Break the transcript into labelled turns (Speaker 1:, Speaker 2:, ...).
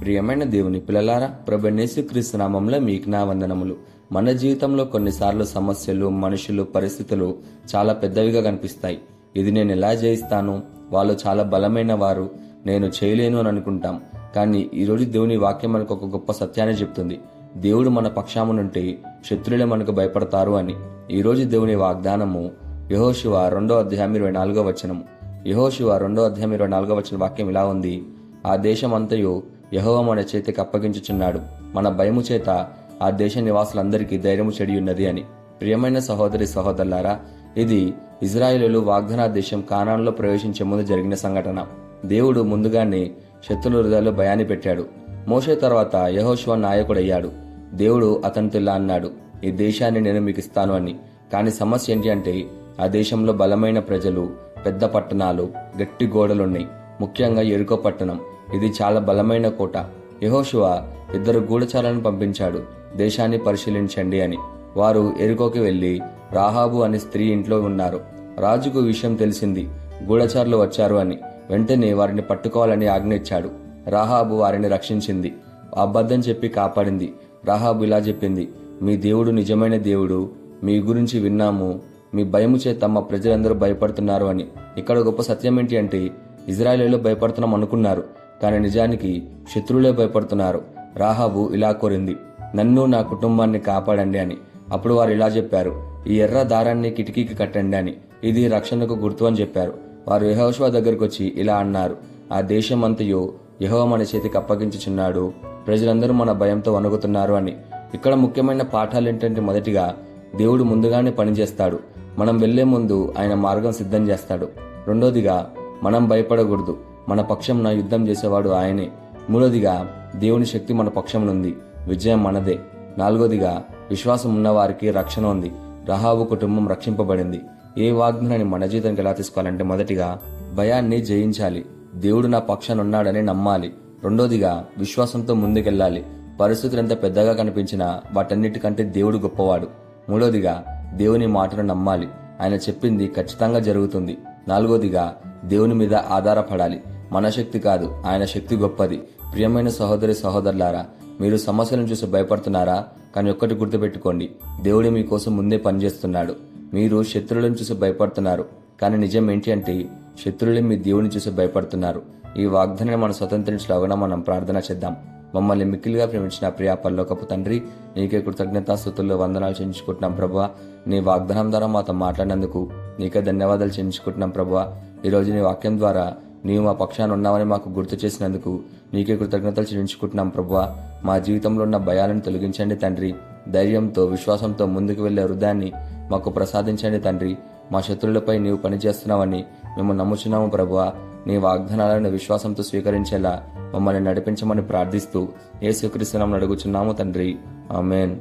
Speaker 1: ప్రియమైన దేవుని పిల్లలారా, ప్రభు యేసుక్రీస్తు నామంలో మీకు నా వందనములు. మన జీవితంలో కొన్నిసార్లు సమస్యలు, మనుషులు, పరిస్థితులు చాలా పెద్దవిగా కనిపిస్తాయి. ఇది నేను ఎలా జయిస్తాను, వాళ్ళు చాలా బలమైన వారు, నేను చేయలేను అని అనుకుంటాం. కానీ ఈరోజు దేవుని వాక్యం మనకు ఒక గొప్ప సత్యాన్ని చెప్తుంది. దేవుడు మన పక్షామునుంటే శత్రులే మనకు భయపడతారు అని. ఈరోజు దేవుని వాగ్దానము యెహోషువ 2:24 యెహోషువ 2:24 వాక్యం ఇలా ఉంది: ఆ దేశమంతయు యెహోవా మన చేతికి అప్పగించుచున్నాడు, మన భయము చేత ఆ దేశ నివాసులందరికీ ధైర్యము చెడియున్నది అని. ప్రియమైన సహోదరి సహోదరులారా, ఇది ఇజ్రాయేలీయులు వాగ్దాన దేశం కానానులో ప్రవేశించే ముందు జరిగిన సంఘటన. దేవుడు ముందుగానే శత్రుల హృదయాల్లో భయాన్ని పెట్టాడు. మోషే తర్వాత యెహోషువ నాయకుడయ్యాడు. దేవుడు అతనితో ఇలా అన్నాడు: ఈ దేశాన్ని నేను మీకు ఇస్తాను అని. కానీ సమస్య ఏంటి అంటే, ఆ దేశంలో బలమైన ప్రజలు, పెద్ద పట్టణాలు, గట్టి గోడలున్నాయి. ముఖ్యంగా యెరికో పట్టణం. ఇది చాలా బలమైన కోట. యెహోషువ 2 గూఢచారులను పంపించాడు, దేశాన్ని పరిశీలించండి అని. వారు యెరికోకి వెళ్లి రాహాబు అనే స్త్రీ ఇంట్లో ఉన్నారు. రాజుకు విషయం తెలిసింది, గూఢచారులు వచ్చారు అని. వెంటనే వారిని పట్టుకోవాలని ఆజ్ఞ ఇచ్చాడు. రాహాబు వారిని రక్షించింది, అబద్ధం చెప్పి కాపాడింది. రాహాబు ఇలా చెప్పింది: మీ దేవుడు నిజమైన దేవుడు, మీ గురించి విన్నాము, మీ భయము చేత మా ప్రజలందరూ భయపడుతున్నారు అని. ఇక్కడ గొప్ప సత్యం ఏంటి అంటే, ఇజ్రాయేలీయులు భయపడుతున్నాం అనుకున్నారు, కానీ నిజానికి శత్రువులే భయపడుతున్నారు. రాహాబు ఇలా కోరింది: నన్ను, నా కుటుంబాన్ని కాపాడండి అని. అప్పుడు వారు ఇలా చెప్పారు: ఈ ఎర్ర దారాన్ని కిటికీకి కట్టండి అని. ఇది రక్షణకు గుర్తు అని చెప్పారు. వారు యెహోషువ దగ్గరకు వచ్చి ఇలా అన్నారు: ఆ దేశమంతయు యెహోవా మన చేతికి అప్పగించుచున్నాడు, ప్రజలందరూ మన భయంతో వణుకుతున్నారు అని. ఇక్కడ ముఖ్యమైన పాఠాలు ఏంటంటే, మొదటిగా దేవుడు ముందుగానే పనిచేస్తాడు. మనం వెళ్లే ముందు ఆయన మార్గం సిద్ధం చేస్తాడు. రెండోదిగా, మనం భయపడకూడదు, మన పక్షంన యుద్ధం చేసేవాడు ఆయనే. మూడోదిగా, దేవుని శక్తి మన పక్షంనుంది, విజయం మనదే. నాలుగోదిగా, విశ్వాసం ఉన్న వారికి రక్షణ ఉంది. రాహాబు కుటుంబం రక్షింపబడింది. ఏ వాగ్దానాన్ని మన జీవితానికి ఎలా తీసుకోవాలంటే, మొదటిగా భయాన్ని జయించాలి, దేవుడు నా పక్షాన ఉన్నాడని నమ్మాలి. రెండోదిగా, విశ్వాసంతో ముందుకెళ్లాలి. పరిస్థితులు ఎంత పెద్దగా కనిపించినా వాటన్నిటికంటే దేవుడు గొప్పవాడు. మూడోదిగా, దేవుని మాటను నమ్మాలి, ఆయన చెప్పింది ఖచ్చితంగా జరుగుతుంది. నాలుగోదిగా, దేవుని మీద ఆధారపడాలి, మన శక్తి కాదు, ఆయన శక్తి గొప్పది. ప్రియమైన సహోదరి సహోదరులారా, మీరు సమస్యలను చూసి భయపడుతున్నారా? కానీ ఒక్కటి గుర్తుపెట్టుకోండి, దేవుడు మీకోసం ముందే పనిచేస్తున్నాడు. మీరు శత్రువులను చూసి భయపడుతున్నారు, కానీ నిజం ఏంటి అంటే, శత్రువులే మీ దేవుని చూసి భయపడుతున్నారు. ఈ వాగ్దానాన్ని మనం స్వతంత్రించలాగా మనం ప్రార్థన చేద్దాం. మమ్మల్ని మిక్కిలిగా ప్రేమించిన ప్రియా పరలోకపు తండ్రి, నీకే కృతజ్ఞతాస్తుతుల్లో వందనాలు చెల్లించుకుంటున్నాం ప్రభువా. నీ వాగ్దానం ద్వారా మాతో మాట్లాడినందుకు నీకే ధన్యవాదాలు చెల్లించుకుంటున్నాం ప్రభువా. ఈరోజు నీ వాక్యం ద్వారా నీవు మా పక్షాన ఉన్నావని మాకు గుర్తు చేసినందుకు నీకే కృతజ్ఞతలు చెల్లించుకుంటున్నాం ప్రభువా. మా జీవితంలో ఉన్న భయాలను తొలగించండి తండ్రి. ధైర్యంతో, విశ్వాసంతో ముందుకు వెళ్లే హృదయాన్ని మాకు ప్రసాదించండి తండ్రి. మా శత్రువులపై నీవు పనిచేస్తున్నావని మేము నమ్ముచున్నాము ప్రభువా. నీ వాగ్దానాలను విశ్వాసంతో స్వీకరించేలా మమ్మల్ని నడిపించమని ప్రార్థిస్తూ యేసుక్రీస్తు నామమున అడుగుచున్నాము తండ్రి. ఆమేన్.